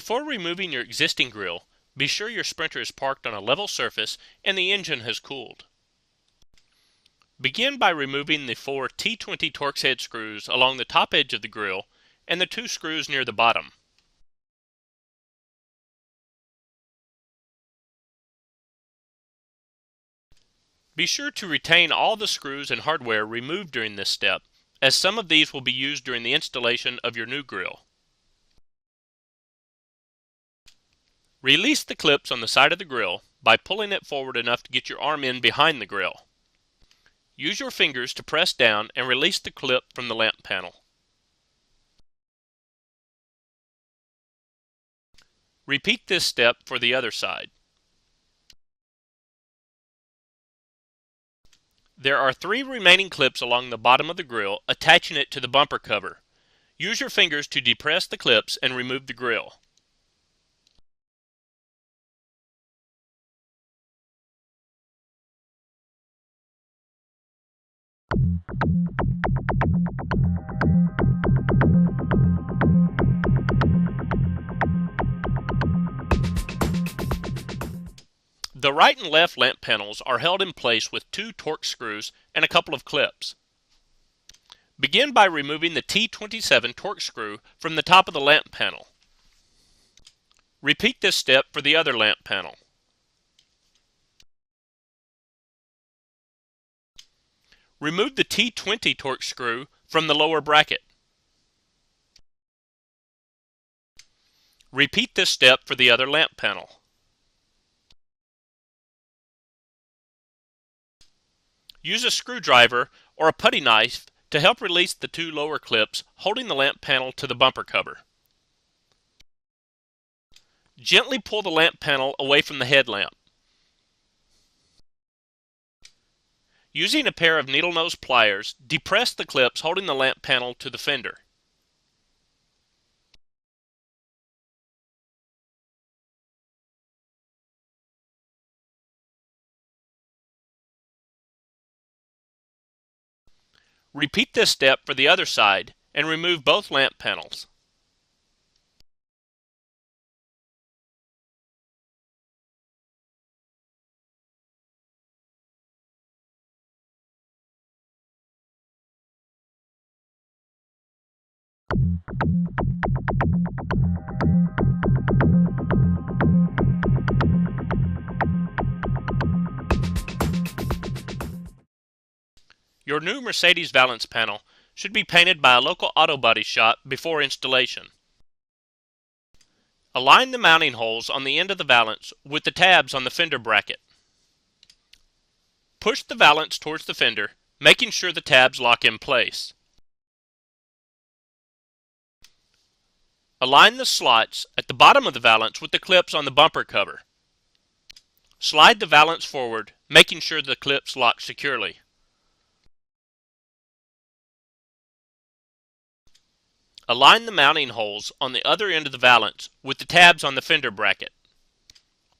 Before removing your existing grille, be sure your Sprinter is parked on a level surface and the engine has cooled. Begin by removing the 4 T20 Torx head screws along the top edge of the grille and the 2 screws near the bottom. Be sure to retain all the screws and hardware removed during this step, as some of these will be used during the installation of your new grille. Release the clips on the side of the grille by pulling it forward enough to get your arm in behind the grille. Use your fingers to press down and release the clip from the lamp panel. Repeat this step for the other side. There are 3 remaining clips along the bottom of the grille attaching it to the bumper cover. Use your fingers to depress the clips and remove the grille. The right and left lamp panels are held in place with 2 Torx screws and a couple of clips. Begin by removing the T27 Torx screw from the top of the lamp panel. Repeat this step for the other lamp panel. Remove the T20 Torx screw from the lower bracket. Repeat this step for the other lamp panel. Use a screwdriver or a putty knife to help release the 2 lower clips holding the lamp panel to the bumper cover. Gently pull the lamp panel away from the headlamp. Using a pair of needle nose pliers, depress the clips holding the lamp panel to the fender. Repeat this step for the other side and remove both lamp panels. Your new Mercedes Valance panel should be painted by a local auto body shop before installation. Align the mounting holes on the end of the valance with the tabs on the fender bracket. Push the valance towards the fender, making sure the tabs lock in place. Align the slots at the bottom of the valance with the clips on the bumper cover. Slide the valance forward, making sure the clips lock securely. Align the mounting holes on the other end of the valance with the tabs on the fender bracket.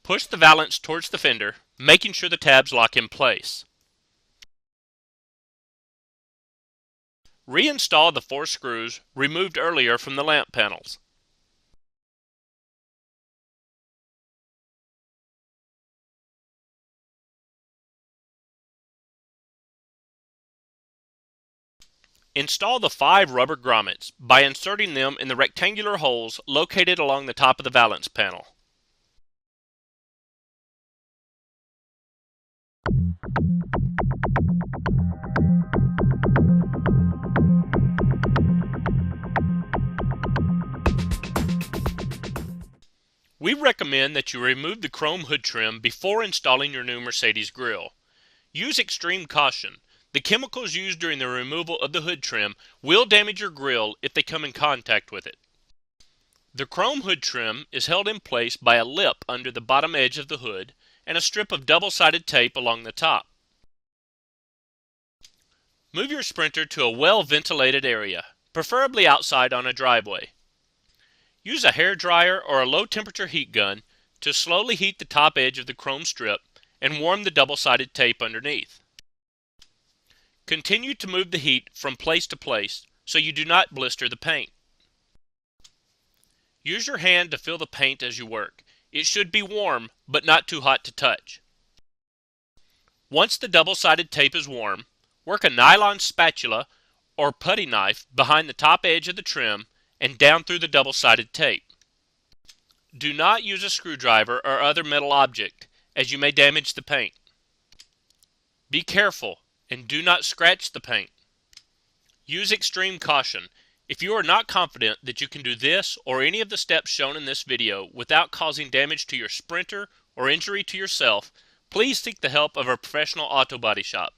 Push the valance towards the fender, making sure the tabs lock in place. Reinstall the 4 screws removed earlier from the lamp panels. Install the 5 rubber grommets by inserting them in the rectangular holes located along the top of the valance panel. We recommend that you remove the chrome hood trim before installing your new Mercedes grille. Use extreme caution. The chemicals used during the removal of the hood trim will damage your grille if they come in contact with it. The chrome hood trim is held in place by a lip under the bottom edge of the hood and a strip of double-sided tape along the top. Move your Sprinter to a well-ventilated area, preferably outside on a driveway. Use a hair dryer or a low-temperature heat gun to slowly heat the top edge of the chrome strip and warm the double-sided tape underneath. Continue to move the heat from place to place so you do not blister the paint. Use your hand to feel the paint as you work. It should be warm, but not too hot to touch. Once the double-sided tape is warm, work a nylon spatula or putty knife behind the top edge of the trim and down through the double-sided tape. Do not use a screwdriver or other metal object, as you may damage the paint. Be careful and do not scratch the paint. Use extreme caution. If you are not confident that you can do this or any of the steps shown in this video without causing damage to your Sprinter or injury to yourself, please seek the help of a professional auto body shop.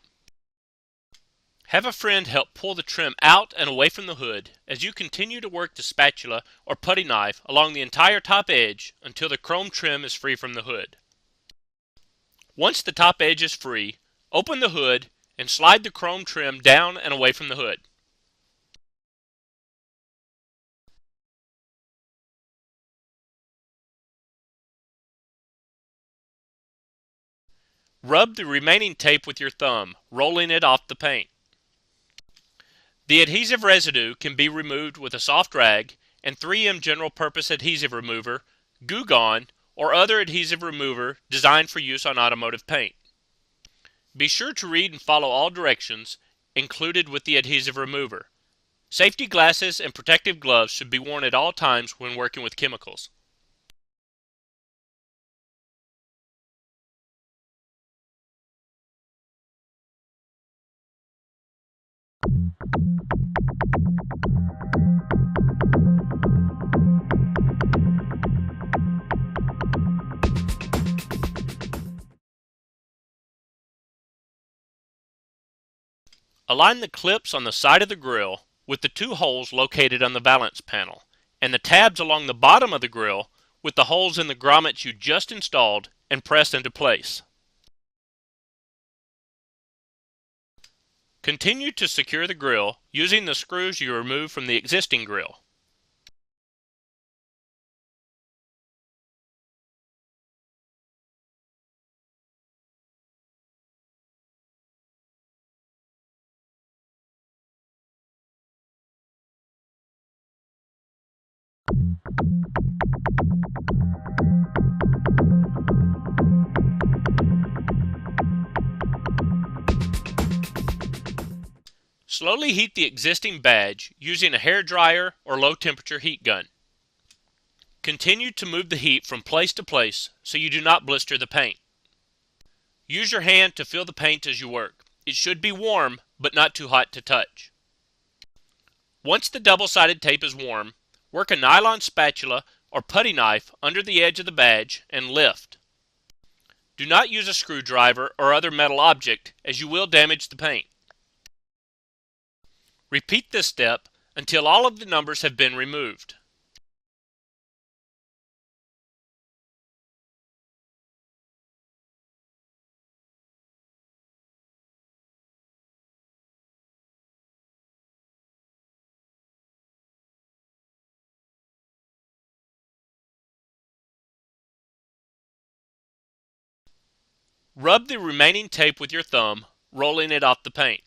Have a friend help pull the trim out and away from the hood as you continue to work the spatula or putty knife along the entire top edge until the chrome trim is free from the hood. Once the top edge is free, open the hood and slide the chrome trim down and away from the hood. Rub the remaining tape with your thumb, rolling it off the paint. The adhesive residue can be removed with a soft rag and 3M general purpose adhesive remover, Glue Gun, or other adhesive remover designed for use on automotive paint. Be sure to read and follow all directions included with the adhesive remover. Safety glasses and protective gloves should be worn at all times when working with chemicals. Align the clips on the side of the grill with the two holes located on the valance panel, and the tabs along the bottom of the grill with the holes in the grommets you just installed, and press into place. Continue to secure the grill using the screws you removed from the existing grill. Slowly heat the existing badge using a hair dryer or low temperature heat gun. Continue to move the heat from place to place so you do not blister the paint. Use your hand to feel the paint as you work. It should be warm, but not too hot to touch. Once the double-sided tape is warm, work a nylon spatula or putty knife under the edge of the badge and lift. Do not use a screwdriver or other metal object, as you will damage the paint. Repeat this step until all of the numbers have been removed. Rub the remaining tape with your thumb, rolling it off the paint.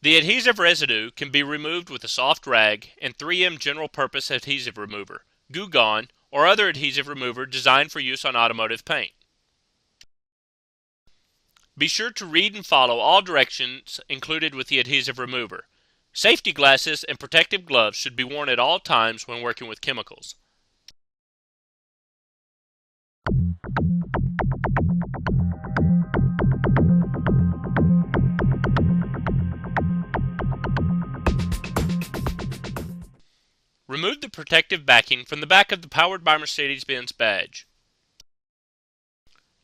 The adhesive residue can be removed with a soft rag and 3M general purpose adhesive remover, Glue Gun, or other adhesive remover designed for use on automotive paint. Be sure to read and follow all directions included with the adhesive remover. Safety glasses and protective gloves should be worn at all times when working with chemicals. Remove the protective backing from the back of the Powered by Mercedes-Benz badge.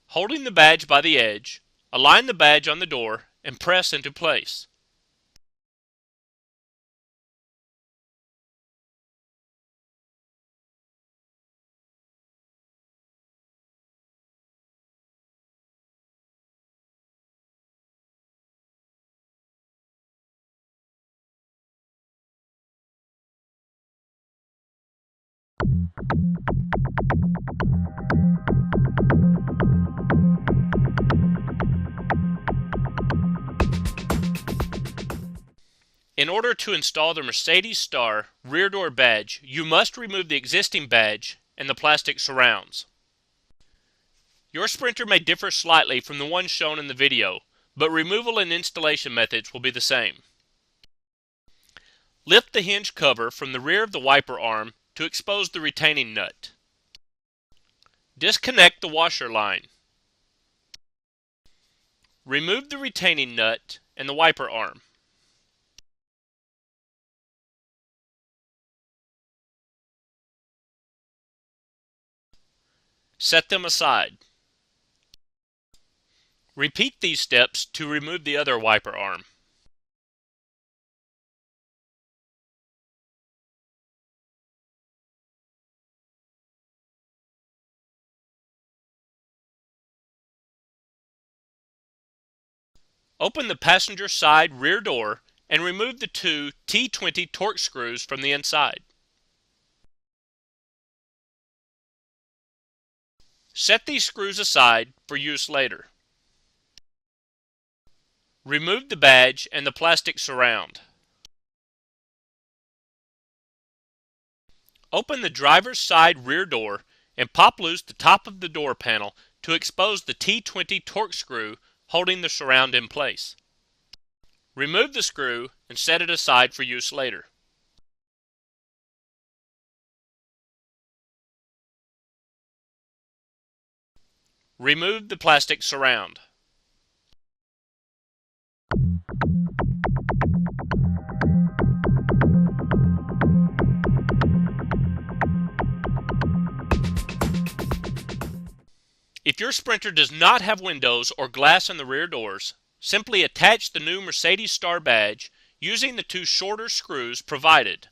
Holding the badge by the edge, align the badge on the door and press into place. In order to install the Mercedes Star rear door badge, you must remove the existing badge and the plastic surrounds. Your Sprinter may differ slightly from the one shown in the video, but removal and installation methods will be the same. Lift the hinge cover from the rear of the wiper arm to expose the retaining nut. Disconnect the washer line. Remove the retaining nut and the wiper arm. Set them aside. Repeat these steps to remove the other wiper arm. Open the passenger side rear door and remove the two T20 Torx screws from the inside. Set these screws aside for use later. Remove the badge and the plastic surround. Open the driver's side rear door and pop loose the top of the door panel to expose the T20 Torx screw holding the surround in place. Remove the screw and set it aside for use later. Remove the plastic surround. If your Sprinter does not have windows or glass in the rear doors, simply attach the new Mercedes Star badge using the two shorter screws provided.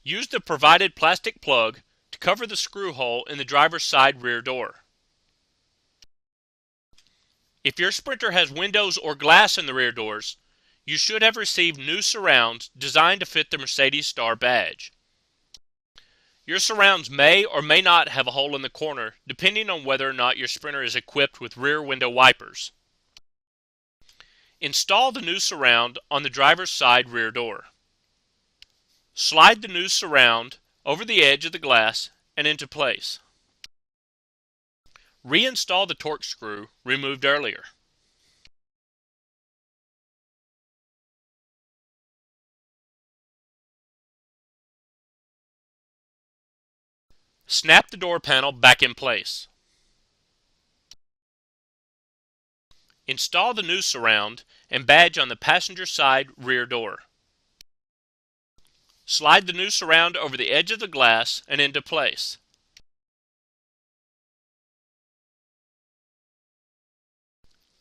Use the provided plastic plug to cover the screw hole in the driver's side rear door. If your Sprinter has windows or glass in the rear doors, you should have received new surrounds designed to fit the Mercedes Star badge. Your surrounds may or may not have a hole in the corner, depending on whether or not your Sprinter is equipped with rear window wipers. Install the new surround on the driver's side rear door. Slide the new surround over the edge of the glass and into place. Reinstall the Torx screw removed earlier. Snap the door panel back in place. Install the new surround and badge on the passenger side rear door. Slide the new surround over the edge of the glass and into place.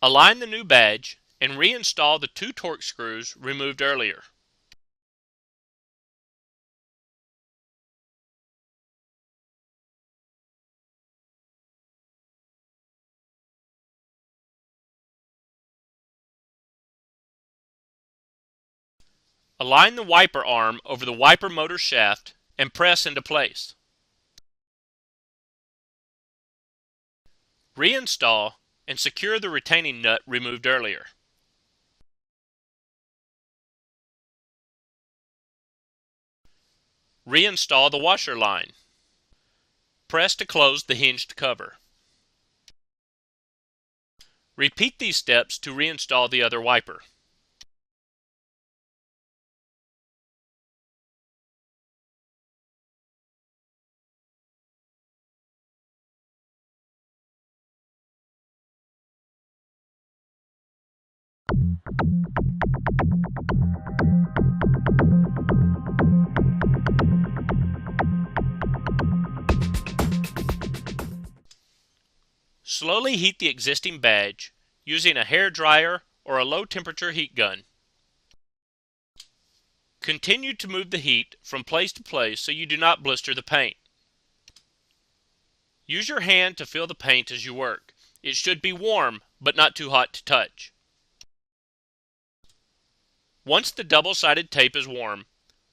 Align the new badge and reinstall the two Torx screws removed earlier. Align the wiper arm over the wiper motor shaft and press into place. Reinstall and secure the retaining nut removed earlier. Reinstall the washer line. Press to close the hinged cover. Repeat these steps to reinstall the other wiper. Slowly heat the existing badge using a hair dryer or a low temperature heat gun. Continue to move the heat from place to place so you do not blister the paint. Use your hand to feel the paint as you work. It should be warm but not too hot to touch. Once the double-sided tape is warm,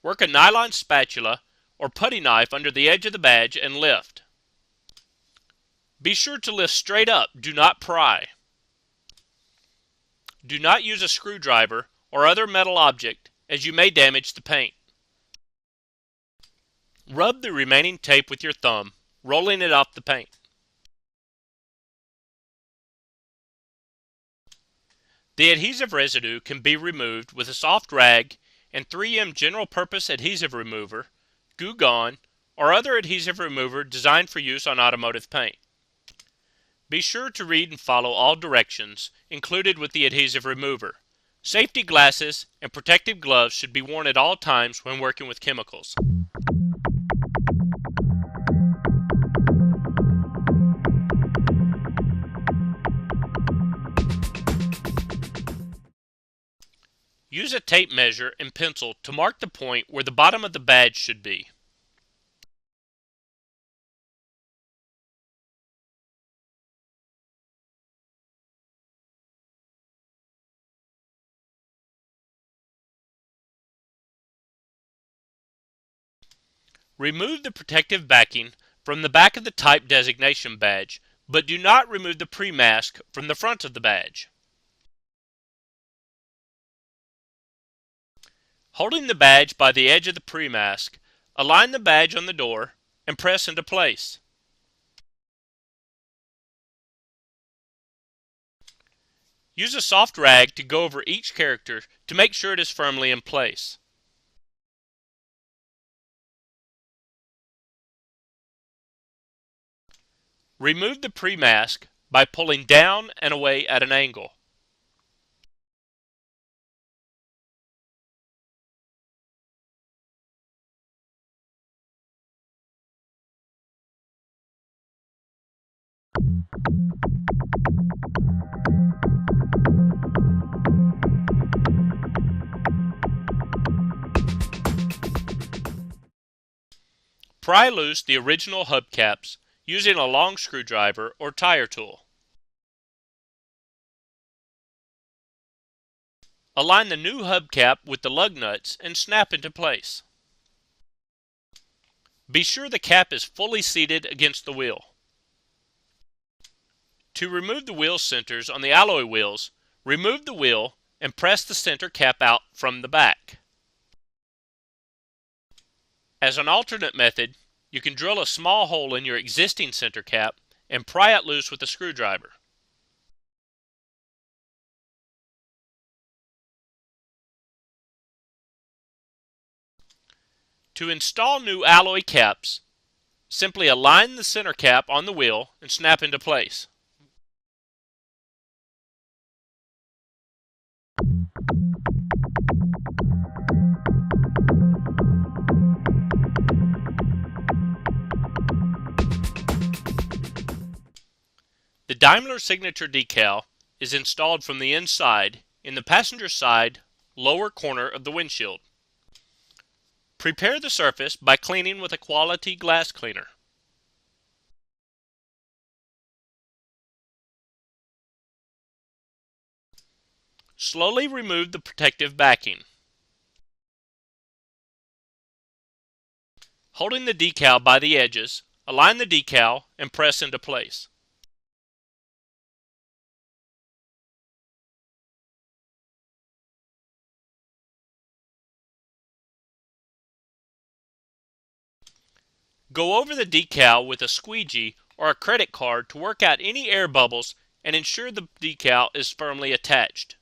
work a nylon spatula or putty knife under the edge of the badge and lift. Be sure to lift straight up, do not pry. Do not use a screwdriver or other metal object as you may damage the paint. Rub the remaining tape with your thumb, rolling it off the paint. The adhesive residue can be removed with a soft rag and 3M general purpose adhesive remover, Goo Gone, or other adhesive remover designed for use on automotive paint. Be sure to read and follow all directions included with the adhesive remover. Safety glasses and protective gloves should be worn at all times when working with chemicals. Use a tape measure and pencil to mark the point where the bottom of the badge should be. Remove the protective backing from the back of the type designation badge, but do not remove the pre-mask from the front of the badge. Holding the badge by the edge of the pre-mask, align the badge on the door and press into place. Use a soft rag to go over each character to make sure it is firmly in place. Remove the pre-mask by pulling down and away at an angle. Pry loose the original hubcaps using a long screwdriver or tire tool. Align the new hubcap with the lug nuts and snap into place. Be sure the cap is fully seated against the wheel. To remove the wheel centers on the alloy wheels, remove the wheel and press the center cap out from the back. As an alternate method, you can drill a small hole in your existing center cap and pry it loose with a screwdriver. To install new alloy caps, simply align the center cap on the wheel and snap into place. The Daimler signature decal is installed from the inside in the passenger side lower corner of the windshield. Prepare the surface by cleaning with a quality glass cleaner. Slowly remove the protective backing. Holding the decal by the edges, align the decal and press into place. Go over the decal with a squeegee or a credit card to work out any air bubbles and ensure the decal is firmly attached.